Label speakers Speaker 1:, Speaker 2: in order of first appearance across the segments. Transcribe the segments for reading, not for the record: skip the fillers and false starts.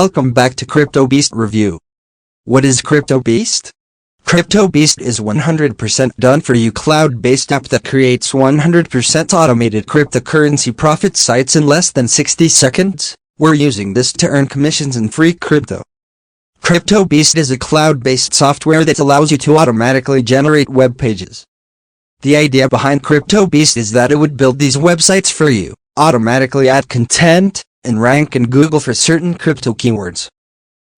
Speaker 1: Welcome back to CryptoBeast Review. What is CryptoBeast? CryptoBeast is 100% done-for-you cloud-based app that creates 100% automated cryptocurrency profit sites in less than 60 seconds. We're using this to earn commissions and free crypto. CryptoBeast is a cloud-based software that allows you to automatically generate web pages. The idea behind CryptoBeast is that it would build these websites for you, automatically add content, and rank in Google for certain crypto keywords.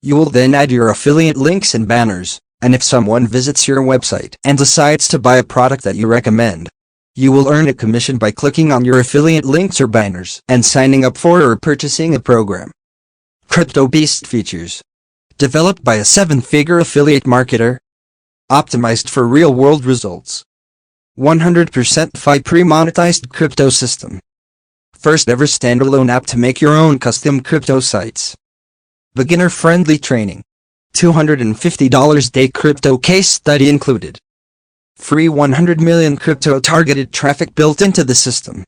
Speaker 1: You will then add your affiliate links and banners, and if someone visits your website and decides to buy a product that you recommend, you will earn a commission by clicking on your affiliate links or banners and signing up for or purchasing a program. CryptoBeast features. Developed by a 7-figure affiliate marketer. Optimized for real-world results. 100% FI pre-monetized crypto system. First ever standalone app to make your own custom crypto sites. Beginner-friendly training. $250 day crypto case study included. Free 100 million crypto targeted traffic built into the system.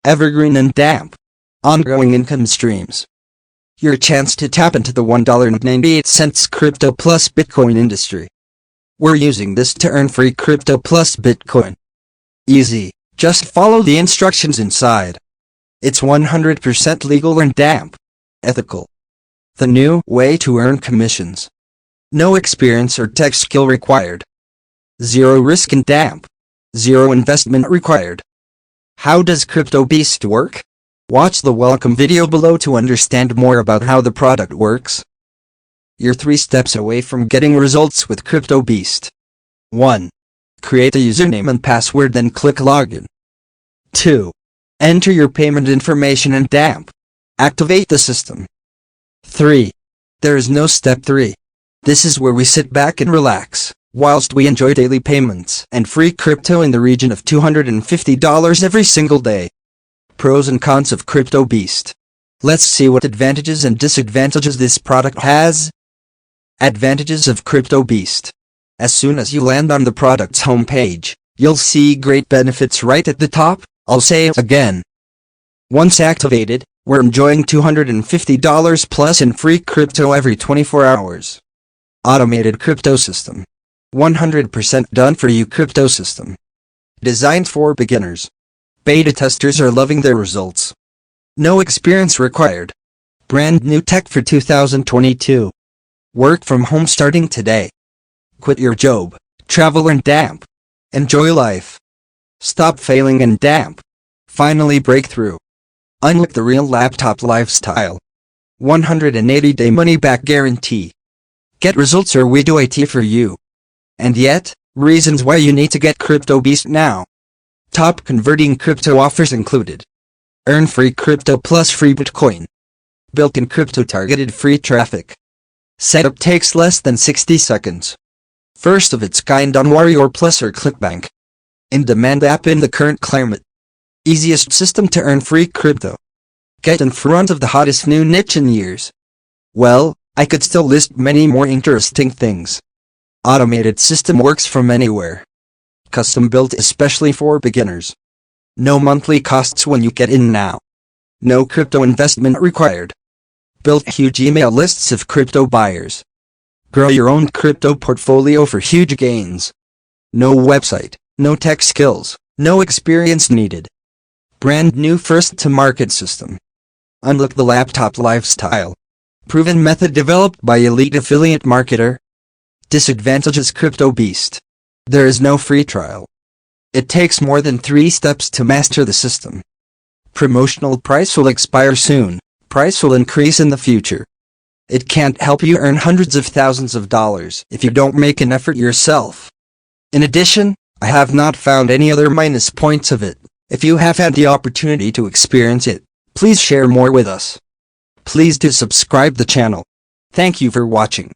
Speaker 1: Evergreen and damp. Ongoing income streams. Your chance to tap into the $1.98 crypto plus Bitcoin industry. We're using this to earn free crypto plus Bitcoin. Easy, just follow the instructions inside. It's 100% legal and damp. Ethical. The new way to earn commissions. No experience or tech skill required. Zero risk and damp. Zero investment required. How does CryptoBeast work? Watch the welcome video below to understand more about how the product works. You're 3 steps away from getting results with CryptoBeast. 1. Create a username and password, then click login. 2. Enter your payment information and damp. Activate the system. 3. There is no step 3. This is where we sit back and relax, whilst we enjoy daily payments and free crypto in the region of $250 every single day. Pros and cons of CryptoBeast. Let's see what advantages and disadvantages this product has. Advantages of CryptoBeast. As soon as you land on the product's homepage, you'll see great benefits right at the top. I'll say it again. Once activated, we're enjoying $250 plus in free crypto every 24 hours. Automated crypto system. 100% done-for-you crypto system. Designed for beginners. Beta testers are loving their results. No experience required. Brand new tech for 2022. Work from home starting today. Quit your job, travel and damp. Enjoy life. Stop failing and damp. Finally breakthrough. Unlock the real laptop lifestyle. 180-day money-back guarantee. Get results or we do it for you. And yet, reasons why you need to get CryptoBeast now. Top converting crypto offers included. Earn free crypto plus free Bitcoin. Built-in crypto targeted free traffic. Setup takes less than 60 seconds. First of its kind on Warrior Plus or ClickBank. In-demand app in the current climate. Easiest system to earn free crypto. Get in front of the hottest new niche in years. Well, I could still list many more interesting things. Automated system works from anywhere. Custom built especially for beginners. No monthly costs when you get in now. No crypto investment required. Built huge email lists of crypto buyers. Grow your own crypto portfolio for huge gains. No website, no tech skills, no experience needed. Brand new first-to-market system. Unlock the laptop lifestyle. Proven method developed by elite affiliate marketer. Disadvantages CryptoBeast. There is no free trial. It takes more than 3 steps to master the system. Promotional price will expire soon. Price will increase in the future. It can't help you earn hundreds of thousands of dollars if you don't make an effort yourself. In addition, I have not found any other minus points of it. If you have had the opportunity to experience it, please share more with us. Please do subscribe the channel. Thank you for watching.